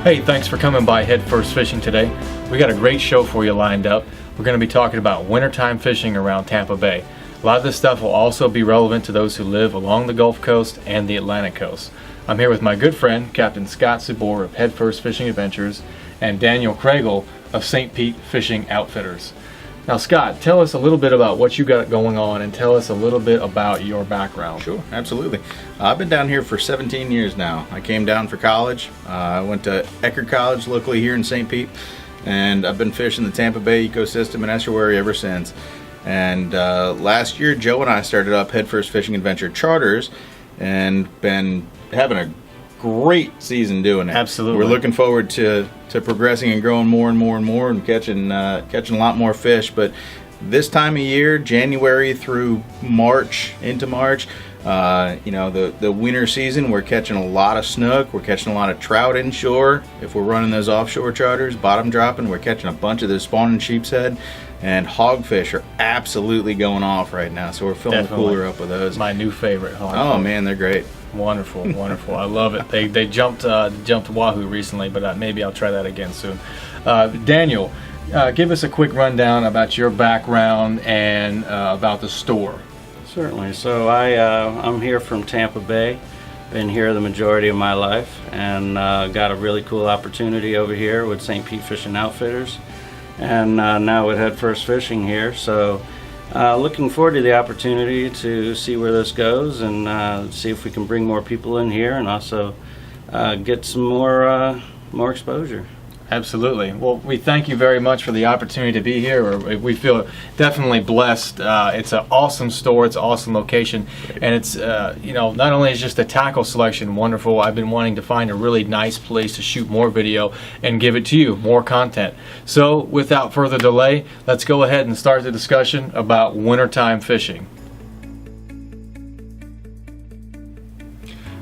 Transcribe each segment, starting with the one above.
Hey, thanks for coming by Head First Fishing today. We got a great show for you lined up. We're going to be talking about wintertime fishing around Tampa Bay. A lot of this stuff will also be relevant to those who live along the Gulf Coast and the Atlantic Coast. I'm here with my good friend, Captain Scott Subor of Head First Fishing Adventures and Daniel Craigle of St. Pete Fishing Outfitters. Now, Scott, tell us a little bit about what you got going on and tell us a little bit about your background. Sure, absolutely. I've been down here for 17 years now. I came down for college. I went to Eckerd College locally here in St. Pete, and I've been fishing the Tampa Bay ecosystem and estuary ever since. And last year, Joe and I started up Head First Fishing Adventure Charters and been having a great season doing it. Absolutely. We're looking forward to progressing and growing more and more and more and catching a lot more fish. But this time of year, January through March, into March, the winter season, we're catching a lot of snook. We're catching a lot of trout inshore. If we're running those offshore charters, bottom dropping, we're catching a bunch of those spawning sheepshead. And hogfish are absolutely going off right now. So we're filling the cooler up with those. My new favorite hogfish. Oh man, they're great. Wonderful, wonderful. I love it. They jumped wahoo recently, but maybe I'll try that again soon. Daniel, give us a quick rundown about your background and about the store. Certainly. So I'm here from Tampa Bay. Been here the majority of my life, and got a really cool opportunity over here with St. Pete Fishing Outfitters, and now with Head First Fishing here. So looking forward to the opportunity to see where this goes and see if we can bring more people in here and also get some more exposure. Absolutely. Well, we thank you very much for the opportunity to be here. We feel definitely blessed. It's an awesome store. It's an awesome location. And it's, not only is just the tackle selection wonderful, I've been wanting to find a really nice place to shoot more video and give it to you, more content. So without further delay, let's go ahead and start the discussion about wintertime fishing.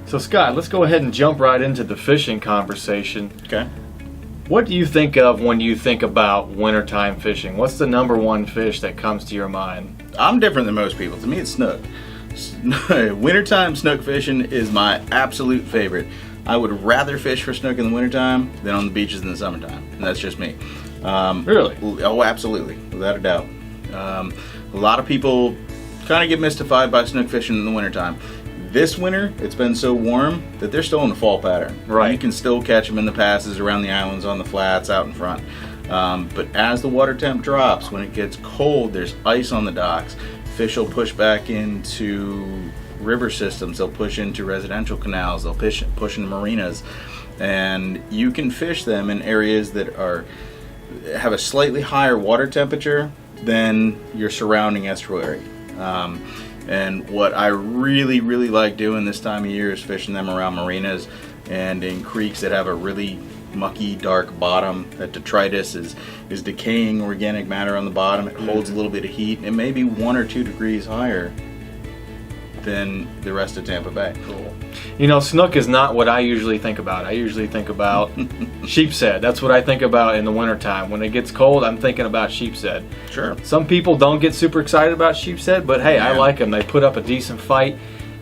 So Scott, let's go ahead and jump right into the fishing conversation. Okay. What do you think of when you think about wintertime fishing? What's the number one fish that comes to your mind? I'm different than most people. To me, it's snook. Wintertime snook fishing is my absolute favorite. I would rather fish for snook in the wintertime than on the beaches in the summertime. And that's just me. Really? Oh, absolutely. Without a doubt. A lot of people kind of get mystified by snook fishing in the wintertime. This winter, it's been so warm that they're still in the fall pattern. Right. You can still catch them in the passes around the islands, on the flats, out in front. But as the water temp drops, when it gets cold, there's ice on the docks. Fish will push back into river systems. They'll push into residential canals. They'll push into marinas. And you can fish them in areas that have a slightly higher water temperature than your surrounding estuary. And what I really, really like doing this time of year is fishing them around marinas and in creeks that have a really mucky, dark bottom. That detritus is decaying organic matter on the bottom. It holds a little bit of heat. It may be 1 or 2 degrees higher than the rest of Tampa Bay. Cool. You know, snook is not what I usually think about. I usually think about sheepshead. That's what I think about in the wintertime. When it gets cold, I'm thinking about sheepshead. Sure. Some people don't get super excited about sheepshead, but hey, I like them. They put up a decent fight.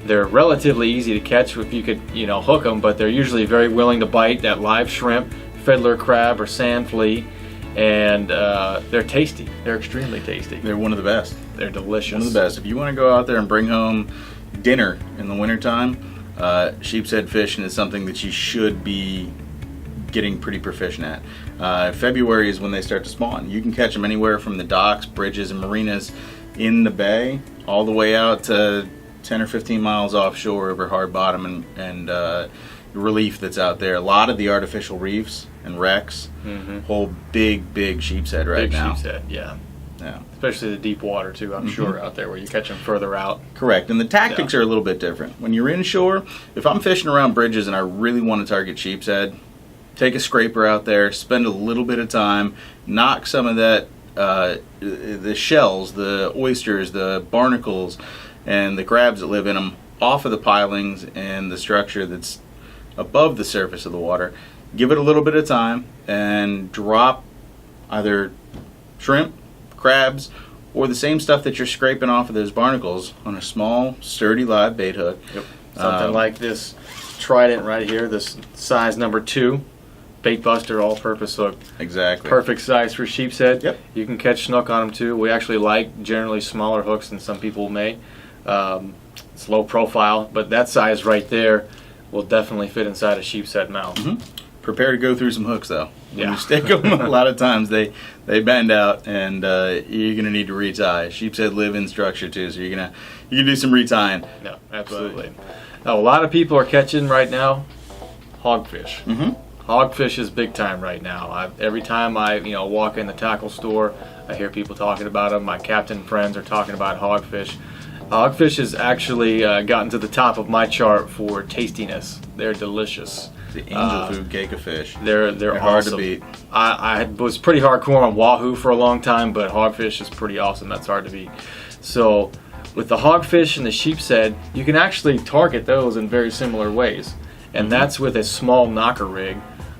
They're relatively easy to catch if you could, hook them, but they're usually very willing to bite that live shrimp, fiddler crab, or sand flea, and they're tasty. They're extremely tasty. They're one of the best. They're delicious. One of the best. If you want to go out there and bring home dinner in the wintertime, sheepshead fishing is something that you should be getting pretty proficient at. February is when they start to spawn. You can catch them anywhere from the docks, bridges, and marinas in the bay all the way out to 10 or 15 miles offshore over hard bottom and relief that's out there. A lot of the artificial reefs and wrecks hold big sheepshead right now. Big sheepshead, yeah. Yeah. Especially the deep water too, I'm sure, out there where you catch them further out. Correct. And the tactics are a little bit different. When you're inshore, if I'm fishing around bridges and I really want to target sheepshead, take a scraper out there, spend a little bit of time, knock some of that, the shells, the oysters, the barnacles, and the crabs that live in them off of the pilings and the structure that's above the surface of the water. Give it a little bit of time and drop either shrimp, crabs, or the same stuff that you're scraping off of those barnacles on a small, sturdy live bait hook. Yep. Something like this trident right here, this size number 2. bait buster, all-purpose hook. Exactly. Perfect size for sheepshead. Yep. You can catch snook on them too. We actually like generally smaller hooks than some people may. It's low profile, but that size right there will definitely fit inside a sheepshead mouth. Prepare to go through some hooks though. When Yeah. you stick them, a lot of times they bend out, and you're gonna need to retie. Sheepshead live in structure too, so you can do some retying. No, absolutely. Now, a lot of people are catching right now hogfish. Hogfish is big time right now. Every time I walk in the tackle store, I hear people talking about them. My captain friends are talking about hogfish. Hogfish has actually gotten to the top of my chart for tastiness. They're delicious. The angel food cake of fish. They're hard awesome. to beat. I was pretty hardcore on wahoo for a long time, but hogfish is pretty awesome. That's hard to beat. So with the hogfish and the sheepshead, you can actually target those in very similar ways, and that's with a small knocker rig,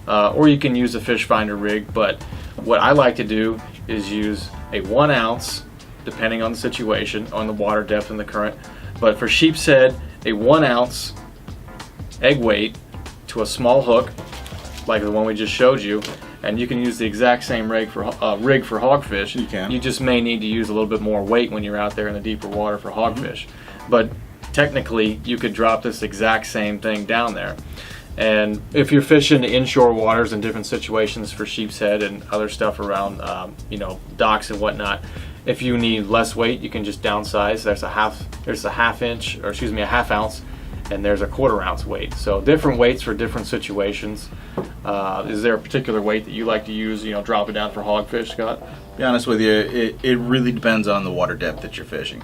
or you can use a fish finder rig. But what I like to do is use a 1 ounce, depending on the situation, on the water depth and the current. But for sheepshead, a 1 ounce egg weight to a small hook, like the one we just showed you, and you can use the exact same rig for hogfish. You can. You just may need to use a little bit more weight when you're out there in the deeper water for hogfish. But technically, you could drop this exact same thing down there. And if you're fishing inshore waters in different situations for sheepshead and other stuff around, docks and whatnot, if you need less weight, you can just downsize. There's a half ounce, and there's a 1/4 ounce weight. So different weights for different situations. Is there a particular weight that you like to use, drop it down for hogfish, Scott? To be honest with you, it really depends on the water depth that you're fishing.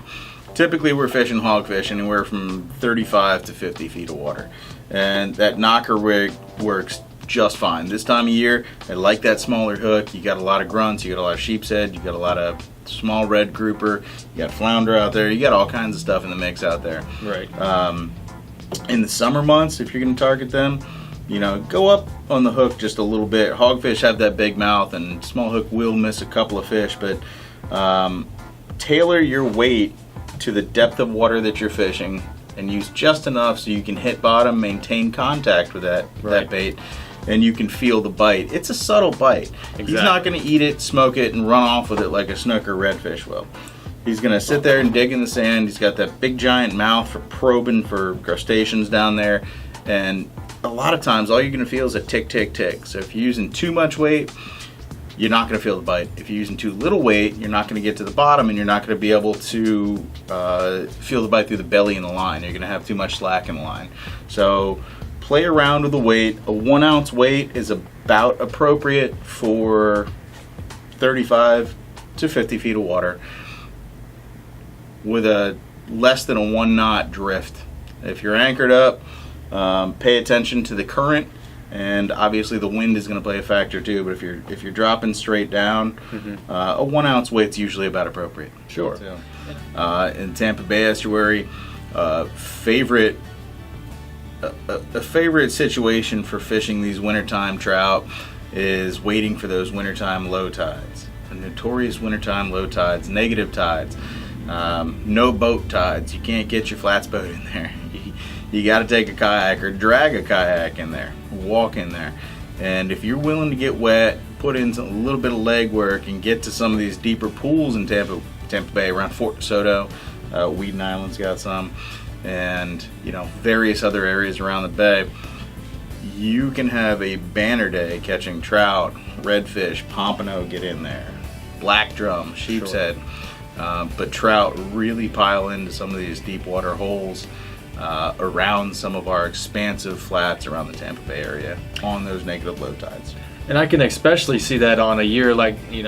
Typically we're fishing hogfish anywhere from 35 to 50 feet of water, and that knocker rig works just fine. This time of year, I like that smaller hook. You got a lot of grunts, you got a lot of sheepshead, you got a lot of small red grouper, you got flounder out there, you got all kinds of stuff in the mix out there. Right. In the summer months, if you're going to target them, go up on the hook just a little bit. Hogfish have that big mouth, and small hook will miss a couple of fish, but tailor your weight to the depth of water that you're fishing, and use just enough so you can hit bottom, maintain contact with that bait, and you can feel the bite. It's a subtle bite. Exactly. He's not going to eat it, smoke it, and run off with it like a snook or redfish will. He's going to sit there and dig in the sand. He's got that big giant mouth for probing for crustaceans down there, and a lot of times all you're going to feel is a tick, tick, tick. So if you're using too much weight, you're not going to feel the bite. If you're using too little weight, you're not going to get to the bottom, and you're not going to be able to feel the bite through the belly and the line. You're going to have too much slack in the line. So play around with the weight. A 1 ounce weight is about appropriate for 35 to 50 feet of water with a less than a 1 knot drift. If you're anchored up, pay attention to the current, and obviously the wind is going to play a factor too. But if you're dropping straight down, a 1 ounce weight's usually about appropriate. Sure. So, in Tampa Bay estuary, favorite situation for fishing these wintertime trout is waiting for those wintertime low tides. The notorious wintertime low tides, negative tides. No boat tides. You can't get your flats boat in there. You got to take a kayak or drag a kayak in there, walk in there. And if you're willing to get wet, put in a little bit of leg work and get to some of these deeper pools in Tampa Bay around Fort DeSoto, Weeden Island's got some, and various other areas around the bay, you can have a banner day catching trout, redfish, pompano get in there, black drum, sheepshead. Sure. But trout really pile into some of these deep water holes around some of our expansive flats around the Tampa Bay area on those negative low tides. And I can especially see that on a year like the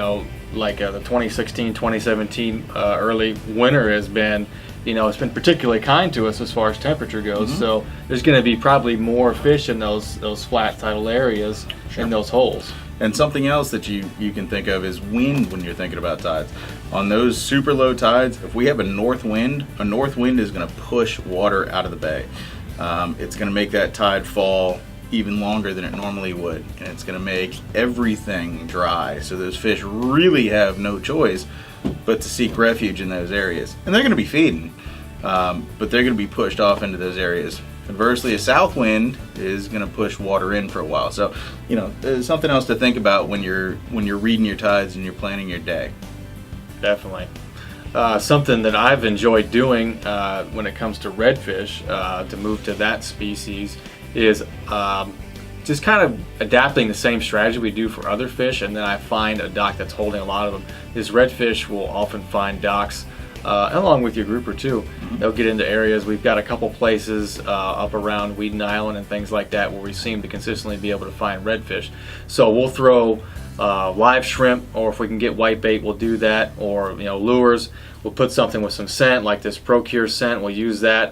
2016, 2017 early winter has been, it's been particularly kind to us as far as temperature goes. So there's going to be probably more fish in those flat tidal areas in those holes. And something else that you can think of is wind when you're thinking about tides. On those super low tides, if we have a north wind is going to push water out of the bay. It's going to make that tide fall even longer than it normally would, and it's going to make everything dry. So those fish really have no choice but to seek refuge in those areas. And they're going to be feeding, but they're going to be pushed off into those areas Conversely, a south wind is going to push water in for a while. So, you know, there's something else to think about when you're reading your tides and you're planning your day. Definitely. Something that I've enjoyed doing when it comes to redfish, to move to that species, is just kind of adapting the same strategy we do for other fish, and then I find a dock that's holding a lot of them. Is redfish will often find docks, along with your grouper too. They'll get into areas. We've got a couple places up around Weeden Island and things like that where we seem to consistently be able to find redfish. So we'll throw live shrimp, or if we can get whitebait, we'll do that, or lures. We'll put something with some scent, like this Procure scent. We'll use that.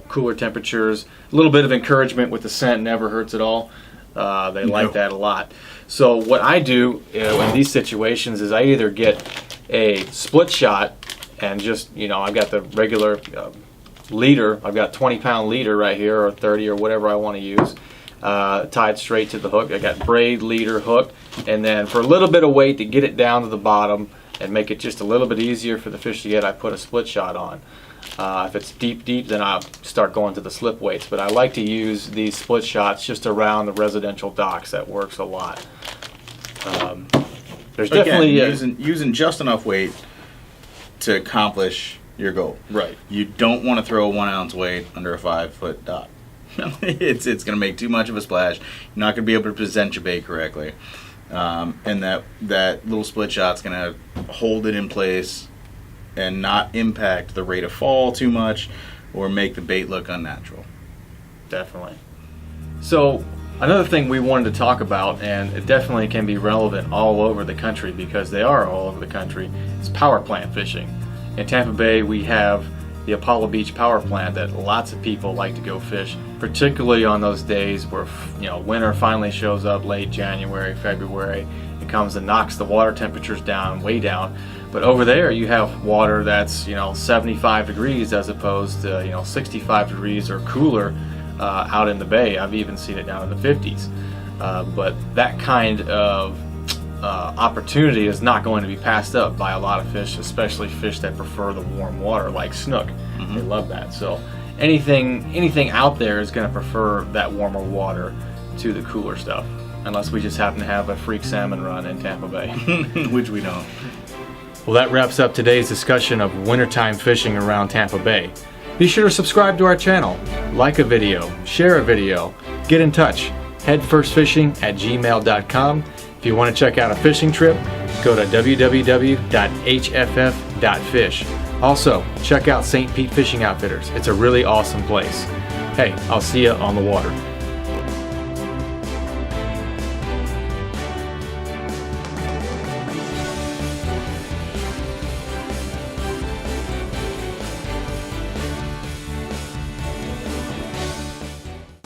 Cooler temperatures, a little bit of encouragement with the scent never hurts at all. They like that a lot. So what I do in these situations is I either get a split shot and just I've got the regular leader. I've got 20-pound leader right here, or 30, or whatever I want to use. Tied straight to the hook. I got braid, leader, hook, and then for a little bit of weight to get it down to the bottom and make it just a little bit easier for the fish to get, I put a split shot on. If it's deep, then I'll start going to the slip weights. But I like to use these split shots just around the residential docks. That works a lot. There's definitely using just enough weight to accomplish your goal. Right. You don't want to throw a 1 ounce weight under a 5-foot dock. It's going to make too much of a splash. You're not going to be able to present your bait correctly, and that little split shot's going to hold it in place and not impact the rate of fall too much or make the bait look unnatural. Definitely. So another thing we wanted to talk about, and it definitely can be relevant all over the country because they are all over the country, is power plant fishing. In Tampa Bay, we have the Apollo Beach power plant that lots of people like to go fish, particularly on those days where winter finally shows up, late January, February. It comes and knocks the water temperatures down, way down. But over there you have water that's 75 degrees as opposed to 65 degrees or cooler out in the bay. I've even seen it down in the 50s. But that kind of opportunity is not going to be passed up by a lot of fish, especially fish that prefer the warm water, like snook. They love that. So anything out there is going to prefer that warmer water to the cooler stuff, unless we just happen to have a freak salmon run in Tampa Bay. Which we don't. Well, that wraps up today's discussion of wintertime fishing around Tampa Bay. Be sure to subscribe to our channel, like a video, share a video, get in touch, headfirstfishing@gmail.com. If you want to check out a fishing trip, go to www.hff.fish. Also, check out St. Pete Fishing Outfitters. It's a really awesome place. Hey, I'll see you on the water.